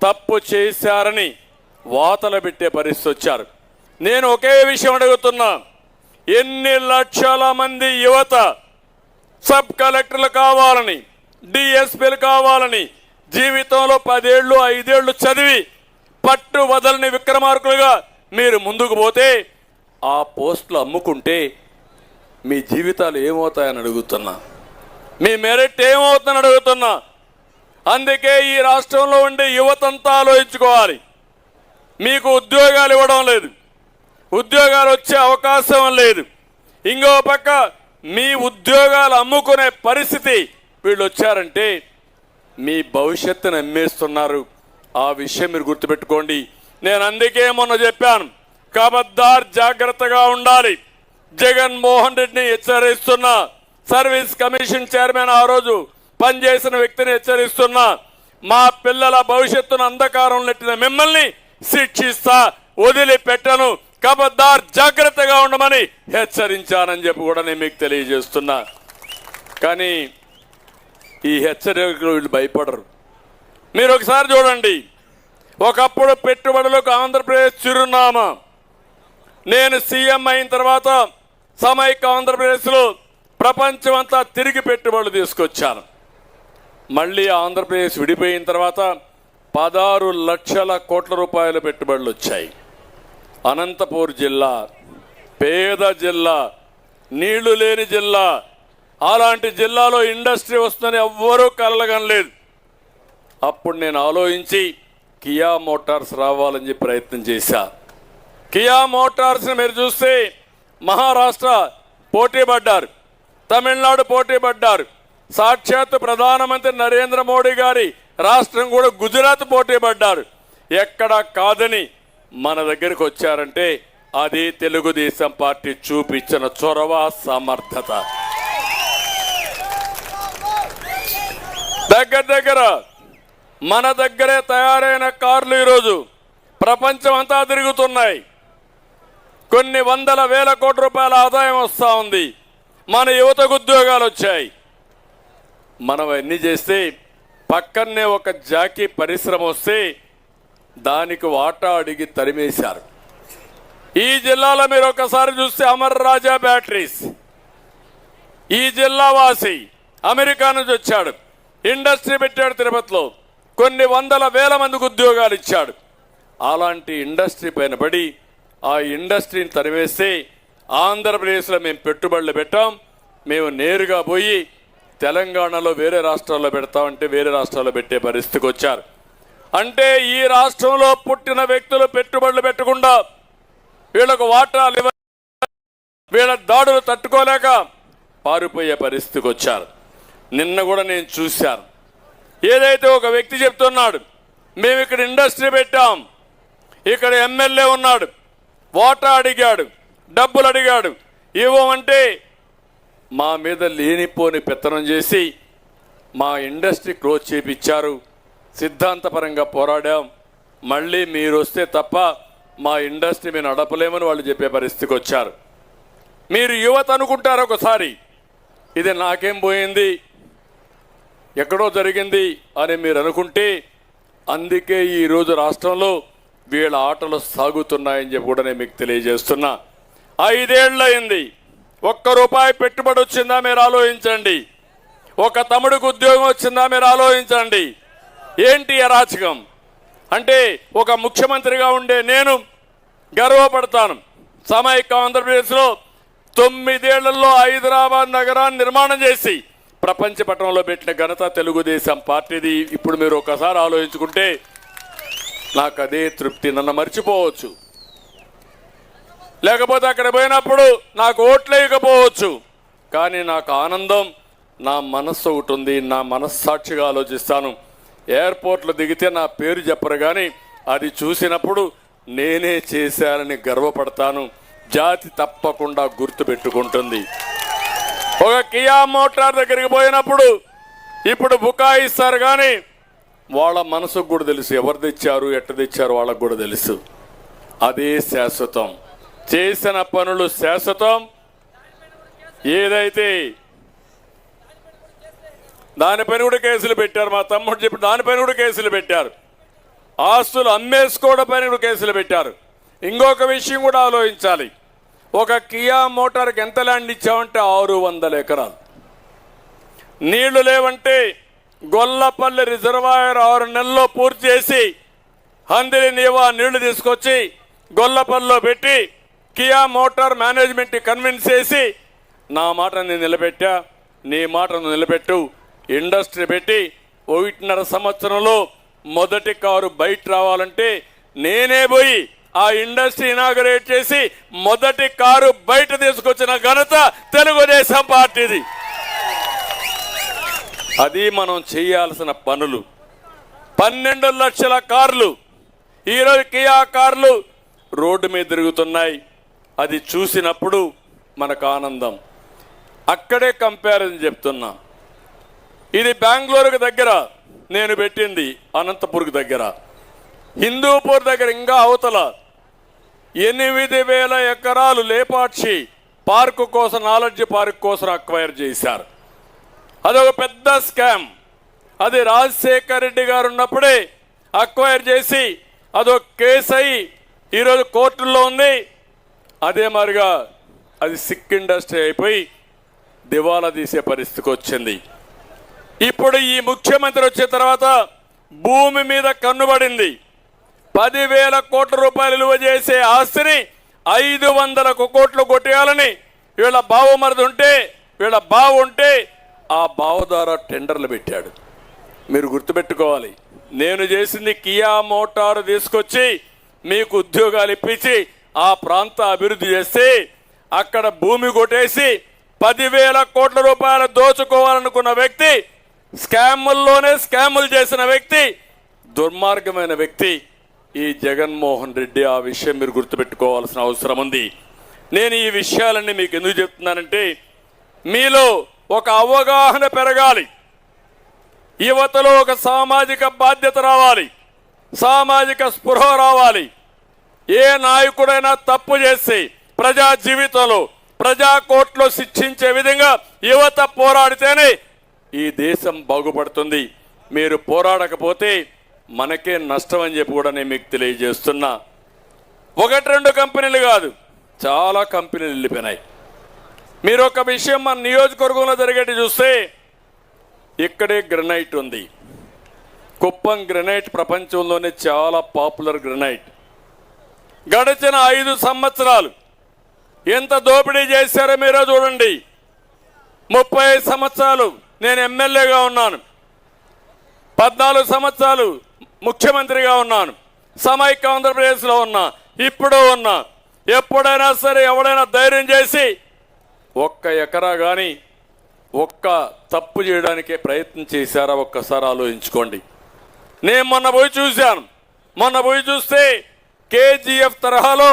తప్పు చేశారని వాతలు పెట్టే పరిస్థితి వచ్చారు. నేను ఒకే విషయం అడుగుతున్నా, ఎన్ని లక్షల మంది యువత సబ్ కలెక్టర్లు కావాలని, డిఎస్పీలు కావాలని జీవితంలో 10 ఏళ్ళు 5 ఏళ్ళు చదివి పట్టు వదలని విక్రమార్కులుగా మీరు ముందుకు పోతే ఆ పోస్టులు అమ్ముకుంటే మీ జీవితాలు ఏమవుతాయని అడుగుతున్నా, మీ మెరిట్ ఏమవుతుందని అడుగుతున్నా. అందుకే ఈ రాష్ట్రంలో ఉండే యువతంతా ఆలోచించుకోవాలి. మీకు ఉద్యోగాలు ఇవ్వడం లేదు, ఉద్యోగాలు వచ్చే అవకాశం లేదు. ఇంకో పక్క మీ ఉద్యోగాలు అమ్ముకునే పరిస్థితి వీళ్ళు వచ్చారంటే మీ భవిష్యత్తును అమ్మేస్తున్నారు. ఆ విషయం మీరు గుర్తుపెట్టుకోండి. నేను అందుకే మొన్న చెప్పాను, ఖబర్దార్ జాగ్రత్తగా ఉండాలి. జగన్మోహన్ రెడ్డిని హెచ్చరిస్తున్నా, సర్వీస్ కమిషన్ చైర్మన్ ఆ రోజు పనిచేసిన వ్యక్తిని హెచ్చరిస్తున్నా, మా పిల్లల భవిష్యత్తును అంధకారం నెట్టిన మిమ్మల్ని శిక్షిస్తా, వదిలిపెట్టను, ఖబర్దార్ జాగ్రత్తగా ఉండమని హెచ్చరించానని చెప్పి కూడా నేను మీకు తెలియజేస్తున్నా. కానీ ఈ హెచ్చరికలు వీళ్ళు భయపడరు. మీరు ఒకసారి చూడండి, ఒకప్పుడు పెట్టుబడులకు ఆంధ్రప్రదేశ్ చిరునామా. నేను సీఎం అయిన తర్వాత సమైక్య ఆంధ్రప్రదేశ్లో ప్రపంచమంతా తిరిగి పెట్టుబడులు తీసుకొచ్చాను. మళ్ళీ ఆంధ్రప్రదేశ్ విడిపోయిన తర్వాత 16 లక్షల కోట్ల రూపాయల పెట్టుబడులు వచ్చాయి. అనంతపూర్ జిల్లా పేద జిల్లా, నీళ్లు లేని జిల్లా, అలాంటి జిల్లాలో ఇండస్ట్రీ వస్తుందని ఎవ్వరూ కలగనలేదు. అప్పుడు నేను ఆలోచించి కియా మోటార్స్ రావాలని చెప్పి ప్రయత్నం చేశా. కియా మోటార్స్ని మీరు చూస్తే మహారాష్ట్ర పోటీ పడ్డారు, తమిళనాడు పోటీ పడ్డారు, సాక్షాత్ ప్రధానమంత్రి నరేంద్ర మోడీ గారి రాష్ట్రం కూడా గుజరాత్ పోటీ పడ్డారు. ఎక్కడ కాదని మన దగ్గరికి వచ్చారంటే అది తెలుగుదేశం పార్టీ చూపించిన చొరవ, సమర్థత. దగ్గర మన దగ్గరే తయారైన కార్లు ఈరోజు ప్రపంచం అంతా తిరుగుతున్నాయి. కొన్ని వందల వేల కోట్ల రూపాయల ఆదాయం వస్తూ ఉంది. మన యువతకు ఉద్యోగాలు వచ్చాయి. మనం అన్ని చేస్తే పక్కనే ఒక జాకీ పరిశ్రమ వస్తే దానికి వాటా అడిగి తరిమేశారు. ఈ జిల్లాలో మీరు ఒకసారి చూస్తే అమర్ రాజా బ్యాటరీస్, ఈ జిల్లా వాసి అమెరికా నుంచి వచ్చాడు, ఇండస్ట్రీ పెట్టాడు తిరుపతిలో, కొన్ని వందల వేల మందికి ఉద్యోగాలు ఇచ్చాడు. అలాంటి ఇండస్ట్రీ పైన పడి ఆ ఇండస్ట్రీని తరివేస్తే ఆంధ్రప్రదేశ్లో మేము పెట్టుబడులు పెట్టాం. మేము నేరుగా పోయి తెలంగాణలో వేరే రాష్ట్రాల్లో పెడతామంటే వేరే రాష్ట్రాల్లో పెట్టే పరిస్థితికి వచ్చారు. అంటే ఈ రాష్ట్రంలో పుట్టిన వ్యక్తులు పెట్టుబడులు పెట్టకుండా వీళ్ళకు వాటాలు వీళ్ళ దాడులు తట్టుకోలేక పారిపోయే పరిస్థితికి వచ్చారు. నిన్న కూడా నేను చూశాను. ఏదైతే ఒక వ్యక్తి చెప్తున్నాడు, మేము ఇక్కడ ఇండస్ట్రీ పెట్టాం, ఇక్కడ ఎమ్మెల్యే ఉన్నాడు, వాటా అడిగాడు, డబ్బులు అడిగాడు, ఇవ్వమంటే మా మీద లేనిపోని పెత్తనం చేసి మా ఇండస్ట్రీ క్లోజ్ చేయించారు. సిద్ధాంతపరంగా పోరాడాం. మళ్ళీ మీరు వస్తే తప్ప మా ఇండస్ట్రీ మేము నడపలేమని వాళ్ళు చెప్పే పరిస్థితికి వచ్చారు. మీరు యువత అనుకుంటారు ఒకసారి, ఇది నాకేం పోయింది, ఎక్కడో జరిగింది అని మీరు అనుకుంటే, అందుకే ఈరోజు రాష్ట్రంలో వీళ్ళ ఆటలు సాగుతున్నాయని చెప్పి కూడా నేను మీకు తెలియజేస్తున్నా. 5 ఏళ్ళయింది, ₹1 పెట్టుబడి వచ్చిందా మీరు ఆలోచించండి. ఒక తమ్ముడికి ఉద్యోగం వచ్చిందా మీరు ఆలోచించండి. ఏంటి అరాచకం అంటే, ఒక ముఖ్యమంత్రిగా ఉండే నేను గర్వపడతాను. సమైక్య ఆంధ్రప్రదేశ్లో 9 ఏళ్లలో హైదరాబాద్ నగరాన్ని నిర్మాణం చేసి ప్రపంచ పటంలో పెట్టిన ఘనత తెలుగుదేశం పార్టీది. ఇప్పుడు మీరు ఒకసారి ఆలోచించుకుంటే నాకు అదే తృప్తి. నన్ను మర్చిపోవచ్చు, లేకపోతే అక్కడ పోయినప్పుడు నాకు ఓట్లు వేయకపోవచ్చు, కానీ నాకు ఆనందం, నా మనస్సు ఒకటి ఉంది, నా మనస్సాక్షిగా ఆలోచిస్తాను. ఎయిర్పోర్ట్లో దిగితే నా పేరు చెప్పరు, కానీ అది చూసినప్పుడు నేనే చేశానని గర్వపడతాను. జాతి తప్పకుండా గుర్తుపెట్టుకుంటుంది. ఒక కియా మోటార్ దగ్గరికి పోయినప్పుడు ఇప్పుడు బుకాయిస్తారు, కానీ వాళ్ళ మనసుకు కూడా తెలుసు ఎవరు తెచ్చారు, ఎట్ట తెచ్చారు వాళ్ళకు కూడా తెలుసు. అదే శాశ్వతం, చేసిన పనులు శాశ్వతం. ఏదైతే దానిపైన కూడా కేసులు పెట్టారు, మా తమ్ముడు చెప్పి దానిపైన కూడా కేసులు పెట్టారు. ఆస్తులు అమ్మేసుకోవడం పైన కూడా కేసులు పెట్టారు. ఇంకొక విషయం కూడా ఆలోచించాలి. ఒక కియా మోటార్కి ఎంత ల్యాండ్ ఇచ్చామంటే 600 ఎకరాలు. నీళ్లు లేవంటే గొల్లపల్లి రిజర్వాయర్ 6 నెలల్లో పూర్తి చేసి హందిరి నీవా నీళ్లు తీసుకొచ్చి గొల్లపల్లిలో పెట్టి కియా మోటార్ మేనేజ్మెంట్ కన్విన్స్ చేసి నా మాట నేను నిలబెట్టా, నీ మాట నువ్వు నిలబెట్టు, ఇండస్ట్రీ పెట్టి 1.5 సంవత్సరంలో మొదటి కారు బయట రావాలంటే నేనే పోయి ఆ ఇండస్ట్రీ ఇనాగరేట్ చేసి మొదటి కారు బయట తీసుకొచ్చిన ఘనత తెలుగుదేశం పార్టీది. అది మనం చేయాల్సిన పనులు. 12 లక్షల కార్లు ఈరోజు కియా కార్లు రోడ్డు మీద తిరుగుతున్నాయి. అది చూసినప్పుడు మనకు ఆనందం. అక్కడే కంపారిజన్ చెప్తున్నా. ఇది బెంగళూరుకు దగ్గర నేను పెట్టింది, అనంతపూర్కి దగ్గర, హిందూపూర్ దగ్గర ఇంకా అవతల 8,000 ఎకరాలు లేపాక్షి పార్కు కోసం, నాలెడ్జ్ పార్క్ కోసం అక్వైర్ చేశారు. అదొక పెద్ద స్కామ్. అది రాజశేఖర్ రెడ్డి గారు ఉన్నప్పుడే అక్వైర్ చేసి అదొక కేసు అయి ఈరోజు కోర్టుల్లో ఉంది. అదే మరిగా అది సిక్ ఇండస్ట్రీ అయిపోయి దివాలా తీసే పరిస్థితికి వచ్చింది. ఇప్పుడు ఈ ముఖ్యమంత్రి వచ్చిన తర్వాత భూమి మీద కన్నుబడింది. 10,000 కోట్ల రూపాయలు విలువ చేసే ఆస్తిని 500 కోట్లు కొట్టేయాలని వీళ్ళ బావమరిది ఉంటే, వీళ్ళ బావ ఉంటే ఆ బావ ద్వారా టెండర్లు పెట్టాడు. మీరు గుర్తుపెట్టుకోవాలి, నేను చేసింది కియా మోటారు తీసుకొచ్చి మీకు ఉద్యోగాలు ఇప్పించి ఆ ప్రాంత అభివృద్ధి చేస్తే అక్కడ భూమి కొట్టేసి 10,000 కోట్ల రూపాయలు దోచుకోవాలనుకున్న వ్యక్తి, స్కాముల్లోనే స్కాములు చేసిన వ్యక్తి, దుర్మార్గమైన వ్యక్తి ఈ జగన్మోహన్ రెడ్డి. ఆ విషయం మీరు గుర్తుపెట్టుకోవాల్సిన అవసరం ఉంది. నేను ఈ విషయాలన్నీ మీకు ఎందుకు చెప్తున్నానంటే మీలో ఒక అవగాహన పెరగాలి, యువతలో ఒక సామాజిక బాధ్యత రావాలి, సామాజిక స్పృహ రావాలి. ఏ నాయకుడైనా తప్పు చేసి ప్రజా జీవితంలో ప్రజా కోర్టులో శిక్షించే విధంగా యువత పోరాడితేనే ఈ దేశం బాగుపడుతుంది. మీరు పోరాడకపోతే మనకే నష్టం అని చెప్పి కూడా నేను మీకు తెలియజేస్తున్నా. 1-2 కంపెనీలు కాదు, చాలా కంపెనీలు వెళ్ళిపోయినాయి. మీరు ఒక విషయం మన నియోజకవర్గంలో జరిగేటి చూస్తే ఇక్కడే గ్రనైట్ ఉంది. కుప్పం గ్రనైట్ ప్రపంచంలోనే చాలా పాపులర్ గ్రనైట్. గడిచిన 5 సంవత్సరాలు ఎంత దోపిడీ చేశారో మీరే చూడండి. 30 సంవత్సరాలు నేను ఎమ్మెల్యేగా ఉన్నాను, 14 సంవత్సరాలు ముఖ్యమంత్రిగా ఉన్నాను, సమైక్య ఆంధ్రప్రదేశ్లో ఉన్నా, ఇప్పుడు ఉన్నా. ఎప్పుడైనా సరే ఎవడైనా ధైర్యం చేసి 1 ఎకరా కానీ ఒక్క తప్పు చేయడానికే ప్రయత్నం చేశారా ఒక్కసారి ఆలోచించుకోండి. నేను మొన్న పోయి చూశాను. మొన్న పోయి చూస్తే కేజీఎఫ్ తరహాలో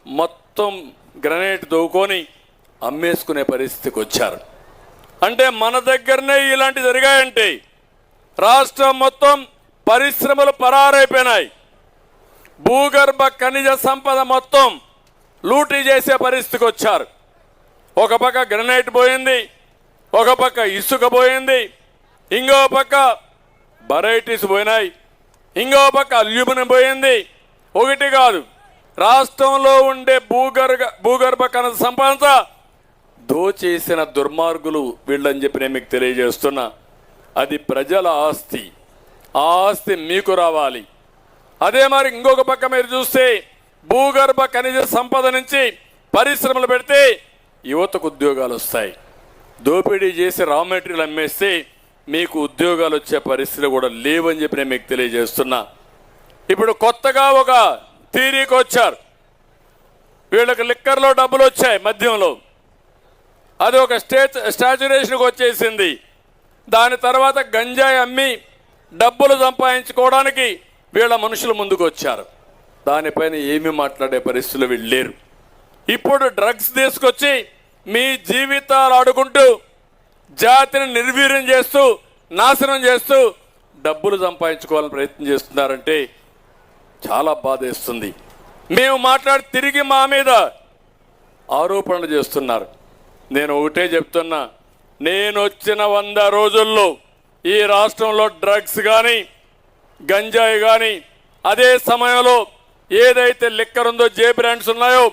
మొత్తం గ్రనైట్ దోవుకొని అమ్మేసుకునే పరిస్థితికి వచ్చారు. అంటే మన దగ్గరనే ఇలాంటి జరిగాయంటే రాష్ట్రం మొత్తం పరిశ్రమలు పరారైపోయినాయి. భూగర్భ ఖనిజ సంపద మొత్తం లూటీ చేసే పరిస్థితికి వచ్చారు. ఒక పక్క గ్రనైట్ పోయింది, ఒక పక్క ఇసుక పోయింది, ఇంకో పక్క వెరైటీస్ పోయినాయి, ఇంకో పక్క అల్యూమినియం పోయింది. ఒకటి కాదు, రాష్ట్రంలో ఉండే భూగర్భ ఖనిజ సంపద దోచేసిన దుర్మార్గులు వీళ్ళని చెప్పి నేను మీకు తెలియజేస్తున్నా. అది ప్రజల ఆస్తి, ఆ ఆస్తి మీకు రావాలి. అదే మరి ఇంకొక పక్క మీరు చూస్తే భూగర్భ ఖనిజ సంపద నుంచి పరిశ్రమలు పెడితే యువతకు ఉద్యోగాలు వస్తాయి. దోపిడీ చేసి రా మెటీరియల్ అమ్మేస్తే మీకు ఉద్యోగాలు వచ్చే పరిస్థితులు కూడా లేవని చెప్పి నేను మీకు తెలియజేస్తున్నా. ఇప్పుడు కొత్తగా ఒక థీరీకి వచ్చారు. వీళ్ళకి లిక్కర్లో డబ్బులు వచ్చాయి, మద్యంలో అది ఒక స్టాచ్యురేషన్కి వచ్చేసింది. దాని తర్వాత గంజాయి అమ్మి డబ్బులు సంపాదించుకోవడానికి వీళ్ళ మనుషులు ముందుకు వచ్చారు. దానిపైన ఏమీ మాట్లాడే పరిస్థితులు వీళ్ళు లేరు. ఇప్పుడు డ్రగ్స్ తీసుకొచ్చి మీ జీవితాలు ఆడుకుంటూ జాతిని నిర్వీర్యం చేస్తూ నాశనం చేస్తూ డబ్బులు సంపాదించుకోవాలని ప్రయత్నం చేస్తున్నారంటే చాలా బాధేస్తుంది. మేము మాట్లాడి తిరిగి మా మీద ఆరోపణలు చేస్తున్నారు. నేను ఒకటే చెప్తున్నా, నేను వచ్చిన 100 రోజుల్లో ఈ రాష్ట్రంలో డ్రగ్స్ కానీ గంజాయి కానీ అదే సమయంలో ఏదైతే లిక్కర్ ఉందో జే బ్రాండ్స్ ఉన్నాయో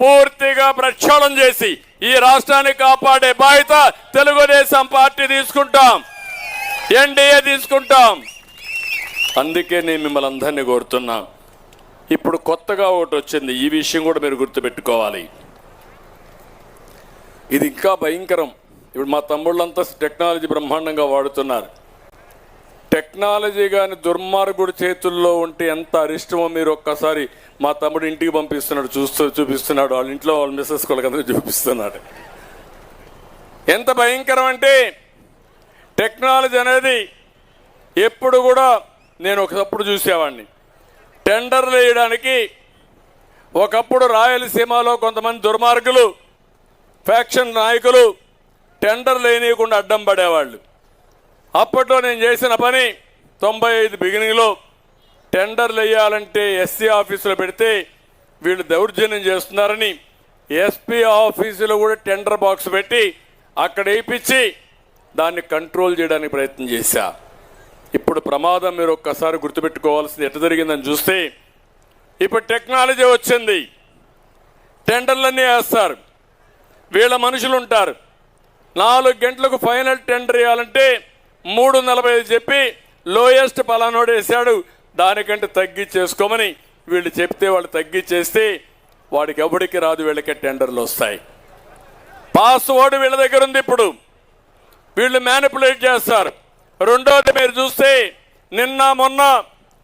పూర్తిగా ప్రక్షాళన చేసి ఈ రాష్ట్రాన్ని కాపాడే బాధ్యత తెలుగుదేశం పార్టీ తీసుకుంటాం, ఎన్డీఏ తీసుకుంటాం. అందుకే నేను మిమ్మల్ని అందరినీ కోరుతున్నా. ఇప్పుడు కొత్తగా ఒకటి వచ్చింది, ఈ విషయం కూడా మీరు గుర్తుపెట్టుకోవాలి. ఇది ఇంకా భయంకరం. ఇప్పుడు మా తమ్ముళ్ళంతా టెక్నాలజీ బ్రహ్మాండంగా వాడుతున్నారు. టెక్నాలజీ కానీ దుర్మార్గుడి చేతుల్లో ఉంటే ఎంత అరిష్టమో మీరు ఒక్కసారి మా తమ్ముడు ఇంటికి పంపిస్తున్నాడు, చూపిస్తున్నాడు, వాళ్ళ ఇంట్లో వాళ్ళ మిస్సెస్ కొలకందరూ చూపిస్తున్నాడు. ఎంత భయంకరం అంటే టెక్నాలజీ అనేది ఎప్పుడు కూడా నేను ఒకప్పుడు చూసేవాడిని. టెండర్లు వేయడానికి ఒకప్పుడు రాయలసీమలో కొంతమంది దుర్మార్గులు ఫ్యాక్షన్ నాయకులు టెండర్లు వేయనీయకుండా అడ్డం పడేవాళ్ళు. అప్పట్లో నేను చేసిన పని 95 బిగినింగ్లో టెండర్లు వేయాలంటే ఎస్సీ ఆఫీసులో పెడితే వీళ్ళు దౌర్జన్యం చేస్తున్నారని ఎస్పీ ఆఫీసులో కూడా టెండర్ బాక్స్ పెట్టి అక్కడ వేయించి దాన్ని కంట్రోల్ చేయడానికి ప్రయత్నం చేశా. ఇప్పుడు ప్రమాదం మీరు ఒక్కసారి గుర్తుపెట్టుకోవాల్సింది ఎట్లా జరిగిందని చూస్తే, ఇప్పుడు టెక్నాలజీ వచ్చింది, టెండర్లన్నీ వేస్తారు. వీళ్ళ మనుషులు ఉంటారు. 4 గంటలకు ఫైనల్ టెండర్ వేయాలంటే 3:45 చెప్పి లోయెస్ట్ పలానోడు వేశాడు, దానికంటే తగ్గించేసుకోమని వీళ్ళు చెప్తే వాళ్ళు తగ్గించేస్తే వాడికి ఎవడికి రాదు, వీళ్ళకే టెండర్లు వస్తాయి. పాస్వర్డ్ వీళ్ళ దగ్గర ఉంది. ఇప్పుడు వీళ్ళు మ్యానిపులేట్ చేస్తారు. రెండోది మీరు చూస్తే నిన్న మొన్న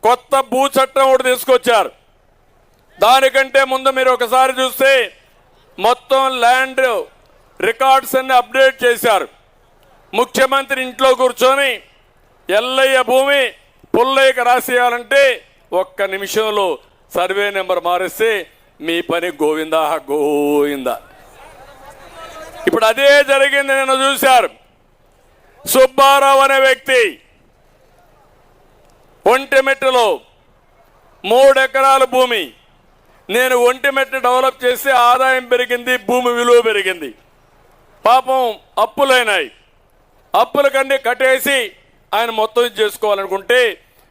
కొత్త భూ చట్టం ఒకటి తీసుకొచ్చారు. దానికంటే ముందు మీరు ఒకసారి చూస్తే మొత్తం ల్యాండ్ రికార్డ్స్ అన్ని అప్డేట్ చేశారు. ముఖ్యమంత్రి ఇంట్లో కూర్చొని ఎల్లయ్య భూమి పుల్లయ్యకి రాసేయాలంటే ఒక్క నిమిషంలో సర్వే నెంబర్ మారిస్తే మీ పని గోవిందా గోవిందా. ఇప్పుడు అదే జరిగింది. నిన్న చూశారు. సుబ్బారావు అనే వ్యక్తి ఒంటిమిట్టలో 3 ఎకరాల భూమి, నేను ఒంటిమిట్ట డెవలప్ చేసి ఆదాయం పెరిగింది, భూమి విలువ పెరిగింది. పాపం అప్పులైనాయి. అప్పులకన్నీ కట్టేసి ఆయన మొత్తం చేసుకోవాలనుకుంటే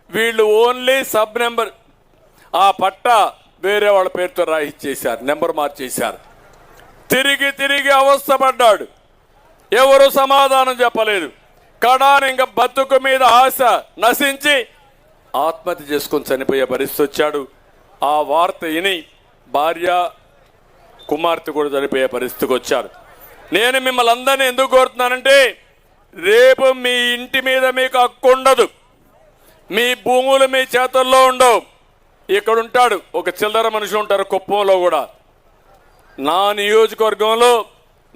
వీళ్ళు ఓన్లీ సబ్ నెంబర్ ఆ పట్టా వేరే వాళ్ళ పేరుతో రాయిచ్చేశారు, నెంబర్ మార్చేశారు. తిరిగి తిరిగి అవస్థపడ్డాడు. ఎవరు సమాధానం చెప్పలేదు. కడాని ఇంకా బతుకు మీద ఆశ నశించి ఆత్మహత్య చేసుకొని చనిపోయే పరిస్థితి వచ్చాడు. ఆ వార్త విని భార్య కుమార్తె కూడా చనిపోయే పరిస్థితికి వచ్చారు. నేను మిమ్మల్ని అందరినీ ఎందుకు కోరుతున్నానంటే, రేపు మీ ఇంటి మీద మీకు హక్కు ఉండదు, మీ భూములు మీ చేతుల్లో ఉండవు. ఇక్కడ ఉంటాడు ఒక చిల్లర మనుషులు ఉంటారు కుప్పంలో కూడా. నా నియోజకవర్గంలో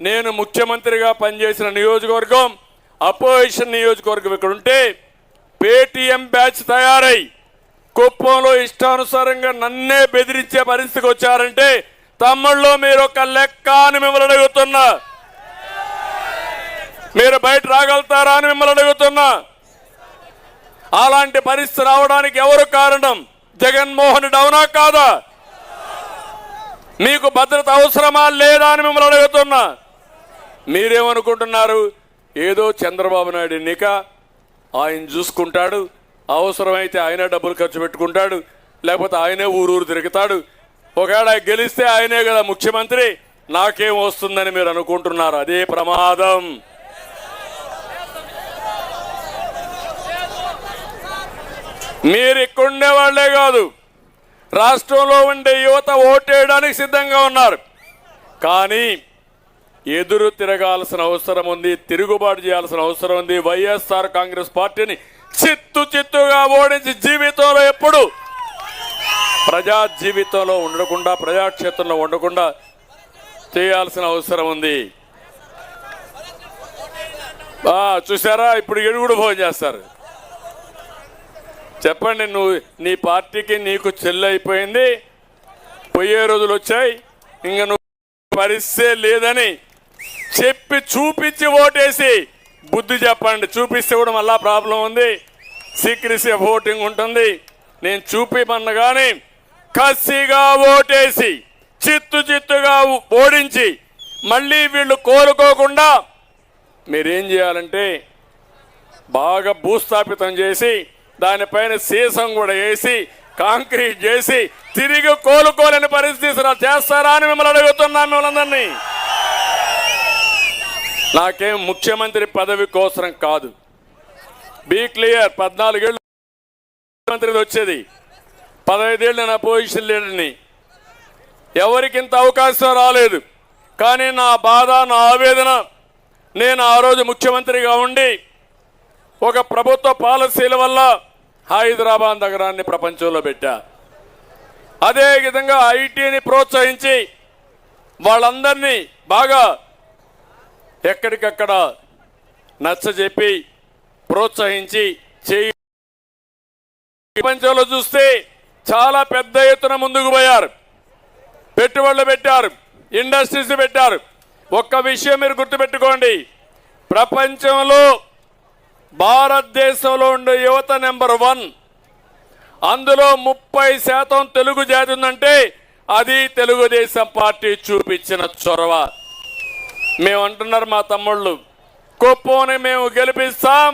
నేను ముఖ్యమంత్రిగా పనిచేసిన నియోజకవర్గం అపోజిషన్ నియోజకవర్గం. ఇక్కడ ఉంటే పేటీఎం బ్యాచ్ తయారై కుప్పంలో ఇష్టానుసారంగా నన్నే బెదిరించే పరిస్థితికి వచ్చారంటే తమ్ముళ్ళు మీరు ఒక లెక్క అని మిమ్మల్ని అడుగుతున్నా. మీరు బయట రాగలుగుతారా అని మిమ్మల్ని అడుగుతున్నా. అలాంటి పరిస్థితి రావడానికి ఎవరు కారణం? జగన్మోహన్ రెడ్డి అవునా కాదా? మీకు భద్రత అవసరమా లేదా అని మిమ్మల్ని అడుగుతున్నా. మీరేమనుకుంటున్నారు? ఏదో చంద్రబాబు నాయుడు ఎన్నిక, ఆయన చూసుకుంటాడు, అవసరమైతే ఆయనే డబ్బులు ఖర్చు పెట్టుకుంటాడు, లేకపోతే ఆయనే ఊరూరు తిరుగుతాడు, ఒకవేళ గెలిస్తే ఆయనే కదా ముఖ్యమంత్రి, నాకేం వస్తుందని మీరు అనుకుంటున్నారు. అదే ప్రమాదం. మీరు ఇక్కడుండే వాళ్లే కాదు, రాష్ట్రంలో ఉండే యువత ఓటేయడానికి సిద్ధంగా ఉన్నారు. కానీ ఎదురు తిరగాల్సిన అవసరం ఉంది, తిరుగుబాటు చేయాల్సిన అవసరం ఉంది. వైఎస్ఆర్ కాంగ్రెస్ పార్టీని చిత్తుగా ఓడించి జీవితంలో ఎప్పుడు ప్రజా జీవితంలో ఉండకుండా, ప్రజాక్షేత్రంలో ఉండకుండా చేయాల్సిన అవసరం ఉంది. చూసారా, ఇప్పుడు ఎడుగుడు ఫోన్ చేస్తారు. చెప్పండి, నువ్వు నీ పార్టీకి నీకు చెల్లి అయిపోయింది, పోయే రోజులు వచ్చాయి, ఇంకా నువ్వు పరిస్థితి లేదని చెప్పి చూపించి ఓటేసి బుద్ధి చెప్పండి. చూపిస్తే కూడా మళ్ళా ప్రాబ్లం ఉంది, సీక్రెసీ ఆఫ్ ఓటింగ్ ఉంటుంది. నేను చూపిమన్నగానే కసిగా ఓటేసి చిత్తుగా ఓడించి మళ్ళీ వీళ్ళు కోరుకోకుండా మీరేం చేయాలంటే బాగా భూస్థాపితం చేసి దానిపైన సీసం కూడా వేసి కాంక్రీట్ చేసి తిరిగి కోలుకోలేని పరిస్థితి చేస్తారా అని మిమ్మల్ని అడుగుతున్నా. మిమ్మల్ని అందరినీ, నాకేం ముఖ్యమంత్రి పదవి కోసం కాదు. Be clear. 14 ఏళ్ళు ముఖ్యమంత్రి వచ్చేది, 15 ఏళ్ళు నేను అపోజిషన్ లీడర్ని. ఎవరికి ఇంత అవకాశం రాలేదు. కానీ నా బాధ, నా ఆవేదన, నేను ఆ రోజు ముఖ్యమంత్రిగా ఉండి ఒక ప్రభుత్వ పాలసీల వల్ల హైదరాబాద్ నగరాన్ని ప్రపంచంలో పెట్టా. అదే విధంగా ఐటీని ప్రోత్సహించి వాళ్ళందరినీ బాగా ఎక్కడికక్కడ నచ్చజెప్పి ప్రోత్సహించి ప్రపంచంలో చూస్తే చాలా పెద్ద ఎత్తున ముందుకు పోయారు. పెట్టుబడులు పెట్టారు, ఇండస్ట్రీస్ పెట్టారు. ఒక్క విషయం మీరు గుర్తుపెట్టుకోండి, ప్రపంచంలో భారతదేశంలో ఉండే యువత నెంబర్ 1. అందులో 30% తెలుగు జాతి ఉందంటే అది తెలుగుదేశం పార్టీ చూపించిన చొరవ. మేము అంటున్నారు మా తమ్ముళ్ళు, కుప్పంని మేము గెలిపిస్తాం,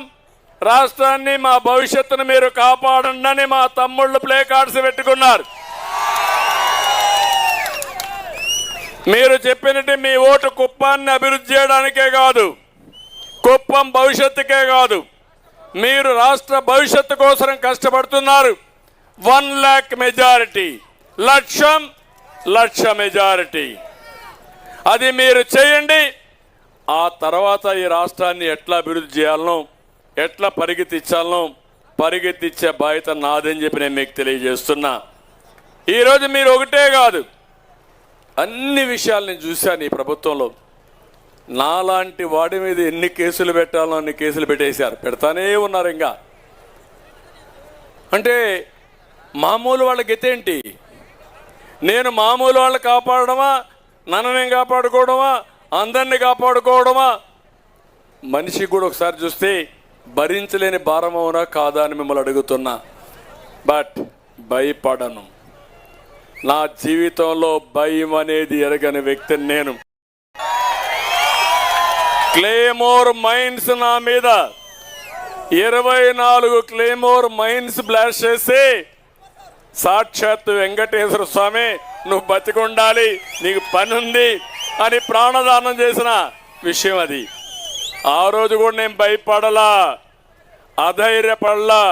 రాష్ట్రాన్ని, మా భవిష్యత్తును మీరు కాపాడండి అని మా తమ్ముళ్ళు ప్లే కార్డ్స్ పెట్టుకున్నారు. మీరు చెప్పినట్టు మీ ఓటు కుప్పాన్ని అభివృద్ధి చేయడానికే కాదు, కుప్పం భవిష్యత్తుకే కాదు, మీరు రాష్ట్ర భవిష్యత్తు కోసం కష్టపడుతున్నారు. 1 लाख మెజారిటీ, లక్ష మెజారిటీ అది మీరు చేయండి. ఆ తర్వాత ఈ రాష్ట్రాన్ని ఎట్లా అభివృద్ధి చేయాలనో, ఎట్లా పరిగెత్తిచ్చే బాధ్యత నాదని చెప్పి నేను మీకు తెలియజేస్తున్నా. ఈరోజు మీరు ఒకటే కాదు, అన్ని విషయాలు నేను చూశాను ఈ ప్రభుత్వంలో. నాలాంటి వాడి మీద ఎన్ని కేసులు పెట్టాలో అన్ని కేసులు పెట్టేశారు, పెడతానే ఉన్నారు. ఇంకా అంటే మామూలు వాళ్ళ గతేంటి? నేను మామూలు వాళ్ళు కాపాడడమా, నన్ను నేను కాపాడుకోవడమా, అందరినీ కాపాడుకోవడమా? మనిషి కూడా ఒకసారి చూస్తే భరించలేని భారం అవునా కాదా అని మిమ్మల్ని అడుగుతున్నా. బట్ భయపడను. నా జీవితంలో భయం అనేది ఎరగని వ్యక్తిని నేను. క్లేమోర్ మైన్స్ నా మీద 24 క్లేమోర్ మైన్స్ బ్లాస్ట్ చేసి సాక్షాత్ వెంకటేశ్వర స్వామి నువ్వు బతికుండాలి, నీకు పని ఉంది అని ప్రాణదానం చేసిన విషయం అది. ఆ రోజు కూడా నేను భయపడలా, అధైర్యపడలా.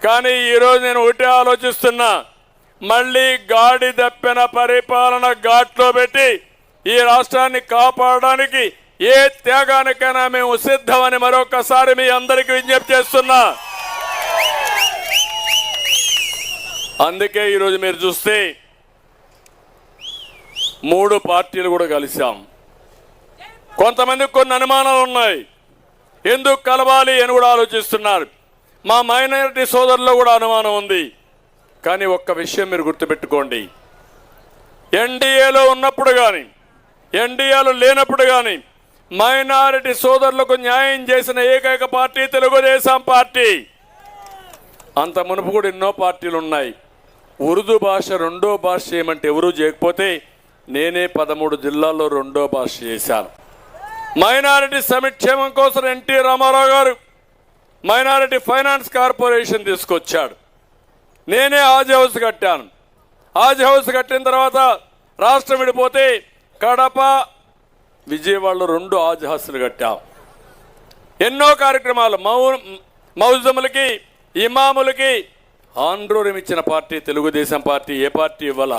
కానీ ఈరోజు నేను ఒకటే ఆలోచిస్తున్నా, మళ్ళీ గాడి దప్పిన పరిపాలన ఘాట్లో పెట్టి ఈ రాష్ట్రాన్ని కాపాడడానికి ఏ త్యాగానికైనా మేము సిద్ధమని మరొకసారి మీ అందరికీ విజ్ఞప్తి చేస్తున్నా. అందుకే ఈరోజు మీరు చూస్తే 3 పార్టీలు కూడా కలిశాం. కొంతమందికి కొన్ని అనుమానాలు ఉన్నాయి, ఎందుకు కలవాలి అని కూడా ఆలోచిస్తున్నారు. మా మైనారిటీ సోదరుల్లో కూడా అనుమానం ఉంది. కానీ ఒక్క విషయం మీరు గుర్తుపెట్టుకోండి, ఎన్డీఏలో ఉన్నప్పుడు కానీ ఎన్డీఏలో లేనప్పుడు కానీ మైనారిటీ సోదరులకు న్యాయం చేసిన ఏకైక పార్టీ తెలుగుదేశం పార్టీ. అంత మునుపు కూడా ఎన్నో పార్టీలు ఉన్నాయి. ఉర్దూ భాష 2వ భాష చేయమంటే ఎవరూ చేయకపోతే నేనే 13 జిల్లాల్లో 2వ భాష చేశాను. మైనారిటీ సంక్షేమం కోసం ఎన్టీ రామారావు గారు మైనారిటీ ఫైనాన్స్ కార్పొరేషన్ తీసుకొచ్చాడు. నేనే ఆజ్ హౌస్ కట్టాను. ఆజ్ హౌస్ కట్టిన తర్వాత రాష్ట్రం విడిపోతే కడప, విజయవాడలో 2 ఆజ్ హౌస్లు కట్టాం. ఎన్నో కార్యక్రమాలు మౌజములకి, ఇమాములకి ఆందోళన ఇచ్చిన పార్టీ తెలుగుదేశం పార్టీ. ఏ పార్టీ ఇవ్వాల?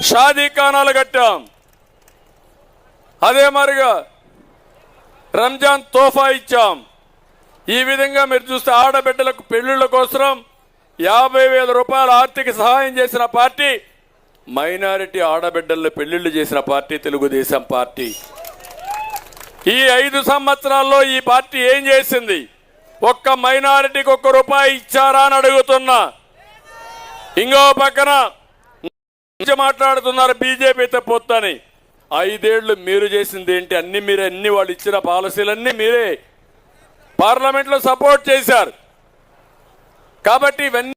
షాదీఖానాలు కట్టాం. అదే మరిగా రంజాన్ తోఫా ఇచ్చాం. ఈ విధంగా మీరు చూస్తే ఆడబిడ్డలకు పెళ్లిళ్ళ కోసం 50,000 రూపాయల ఆర్థిక సహాయం చేసిన పార్టీ, మైనారిటీ ఆడబిడ్డల్లో పెళ్లిళ్ళు చేసిన పార్టీ తెలుగుదేశం పార్టీ. ఈ 5 సంవత్సరాల్లో ఈ పార్టీ ఏం చేసింది? ఒక్క మైనారిటీకి 1 రూపాయి ఇచ్చారా అని అడుగుతున్నా. ఇంకో పక్కన మాట్లాడుతున్నారు బీజేపీతో పొత్తని. 5 ఏళ్లు మీరు చేసింది ఏంటి? అన్ని మీరే, అన్ని వాళ్ళు ఇచ్చిన పాలసీలన్నీ మీరే పార్లమెంట్లో సపోర్ట్ చేశారు. కాబట్టి ఇవన్నీ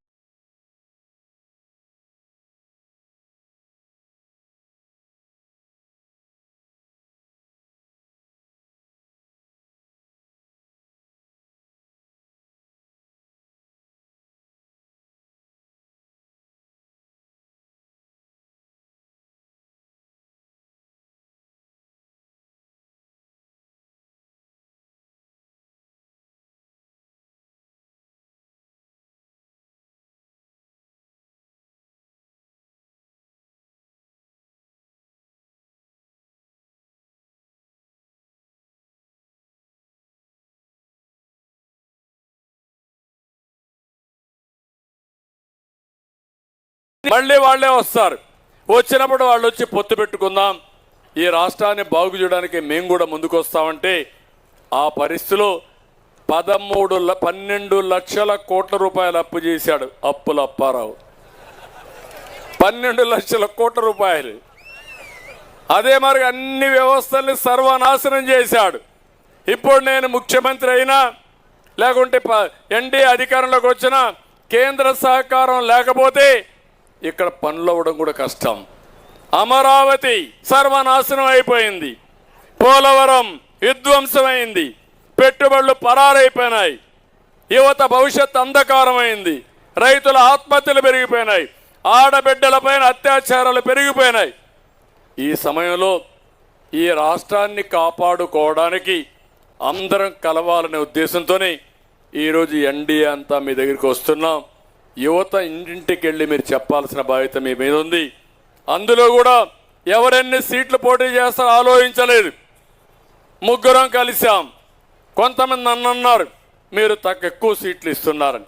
మళ్ళీ వాళ్ళే వస్తారు. వచ్చినప్పుడు వాళ్ళు వచ్చి పొత్తు పెట్టుకుందాం, ఈ రాష్ట్రాన్ని బాగు చేయడానికి మేము కూడా ముందుకు వస్తామంటే ఆ పరిస్థితిలో 12 లక్షల కోట్ల రూపాయలు అప్పు చేశాడు అప్పుల అప్పారావు. 12 లక్షల కోట్ల రూపాయలు. అదే మరి అన్ని వ్యవస్థల్ని సర్వనాశనం చేశాడు. ఇప్పుడు నేను ముఖ్యమంత్రి అయినా లేకుంటే ఎన్డీఏ అధికారంలోకి వచ్చినా కేంద్ర సహకారం లేకపోతే ఇక్కడ పనులు అవ్వడం కూడా కష్టం. అమరావతి సర్వనాశనం అయిపోయింది, పోలవరం విధ్వంసమైంది, పెట్టుబడులు పరారైపోయినాయి, యువత భవిష్యత్ అంధకారమైంది, రైతుల ఆత్మహత్యలు పెరిగిపోయినాయి, ఆడబిడ్డలపైన అత్యాచారాలు పెరిగిపోయినాయి. ఈ సమయంలో ఈ రాష్ట్రాన్ని కాపాడుకోవడానికి అందరం కలవాలనే ఉద్దేశంతోనే ఈరోజు ఎన్డీఏ అంతా మీ దగ్గరికి వస్తున్నాం. యువత ఇంటింటికి వెళ్ళి మీరు చెప్పాల్సిన బాధ్యత మీ మీద ఉంది. అందులో కూడా ఎవరెన్ని సీట్లు పోటీ చేస్తారో ఆలోచించలేదు. ముగ్గురం కలిసాం. కొంతమంది నన్ను అన్నారు మీరు ఎక్కువ సీట్లు ఇస్తున్నారని,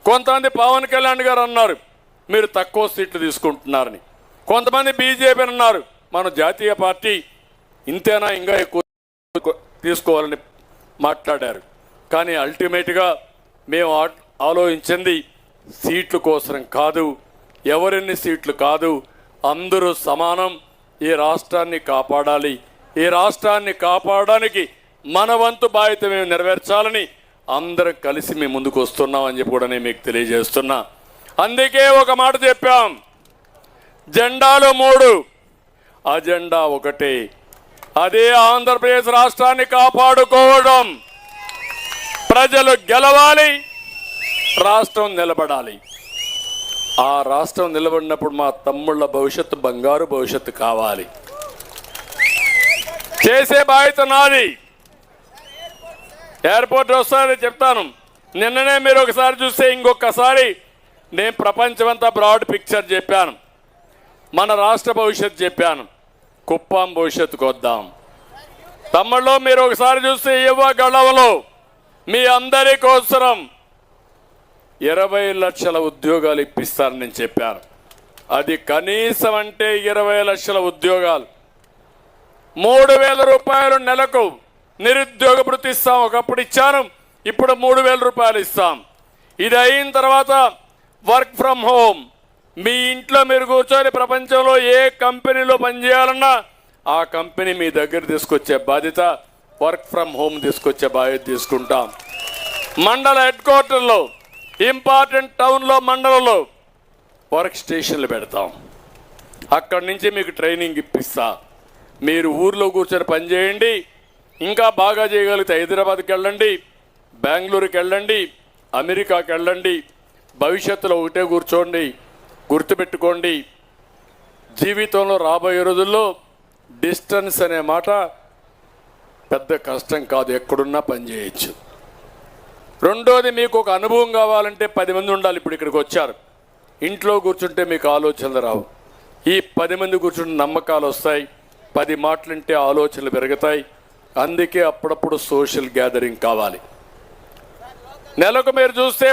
కొంతమంది పవన్ కళ్యాణ్ గారు అన్నారు మీరు తక్కువ సీట్లు తీసుకుంటున్నారని, కొంతమంది బీజేపీ అన్నారు మన జాతీయ పార్టీ ఇంతేనా ఇంకా ఎక్కువ తీసుకోవాలని మాట్లాడారు. కానీ అల్టిమేట్గా మేము ఆలోచించింది సీట్ల కోసం కాదు, ఎవరెన్ని సీట్లు కాదు, అందరూ సమానం. ఈ రాష్ట్రాన్ని కాపాడాలి. ఈ రాష్ట్రాన్ని కాపాడడానికి మన వంతు బాధ్యత మేము నెరవేర్చాలని అందరం కలిసి మేము ముందుకు వస్తున్నామని చెప్పి కూడా నేను మీకు తెలియజేస్తున్నా. అందుకే ఒక మాట చెప్పాం, జెండాలు 3, అజెండా ఒకటే. అదే ఆంధ్రప్రదేశ్ రాష్ట్రాన్ని కాపాడుకోవడం. ప్రజలు గెలవాలి, రాష్ట్రం నిలబడాలి. ఆ రాష్ట్రం నిలబడినప్పుడు మా తమ్ముళ్ళ భవిష్యత్తు బంగారు భవిష్యత్తు కావాలి. చేసే బాధ్యత నాది. ఎయిర్పోర్ట్ వస్తానని చెప్తాను. నిన్ననే మీరు ఒకసారి చూస్తే ఇంకొకసారి నేను ప్రపంచమంతా బ్రాడ్ పిక్చర్ చెప్పాను. మన రాష్ట్ర భవిష్యత్తు చెప్పాను. కుప్పం భవిష్యత్తుకు వద్దాం. తమ్ముళ్ళు మీరు ఒకసారి చూస్తే యువ గళవలో మీ అందరి కోసరం 20 లక్షల ఉద్యోగాలు ఇప్పిస్తారని నేను చెప్పాను. అది కనీసం అంటే 20 లక్షల ఉద్యోగాలు. 3,000 రూపాయలు నెలకు నిరుద్యోగ భృతి ఇస్తాం. ఒకప్పుడు ఇచ్చాను, ఇప్పుడు 3,000 రూపాయలు ఇస్తాం. ఇది అయిన తర్వాత వర్క్ ఫ్రమ్ హోమ్. మీ ఇంట్లో మీరు కూర్చొని ప్రపంచంలో ఏ కంపెనీలో పనిచేయాలన్నా ఆ కంపెనీ మీ దగ్గర తీసుకొచ్చే బాధ్యత, వర్క్ ఫ్రమ్ హోమ్ తీసుకొచ్చే బాధ్యత తీసుకుంటాం. మండల హెడ్ క్వార్టర్లో, ఇంపార్టెంట్ టౌన్లో, మండలంలో వర్క్ స్టేషన్లు పెడతాం. అక్కడి నుంచి మీకు ట్రైనింగ్ ఇప్పిస్తా. మీరు ఊర్లో కూర్చొని పనిచేయండి. ఇంకా బాగా చేయగలిగితే హైదరాబాద్కి వెళ్ళండి, బెంగళూరుకి వెళ్ళండి, అమెరికాకి వెళ్ళండి. భవిష్యత్తులో ఒకటే కూర్చోండి. గుర్తుపెట్టుకోండి, జీవితంలో రాబోయే రోజుల్లో డిస్టెన్స్ అనే మాట పెద్ద కష్టం కాదు, ఎక్కడున్నా పని చేయొచ్చు. రెండోది, మీకు ఒక అనుభవం కావాలంటే 10 మంది ఉండాలి. ఇప్పుడు ఇక్కడికి వచ్చారు, ఇంట్లో కూర్చుంటే మీకు ఆలోచనలు రావు. ఈ 10 మంది కూర్చుంటే నమ్మకాలు వస్తాయి, 10 మాటలుంటే ఆలోచనలు పెరుగుతాయి. అందుకే అప్పుడప్పుడు సోషల్ గ్యాదరింగ్ కావాలి. నెలకు మీరు చూస్తే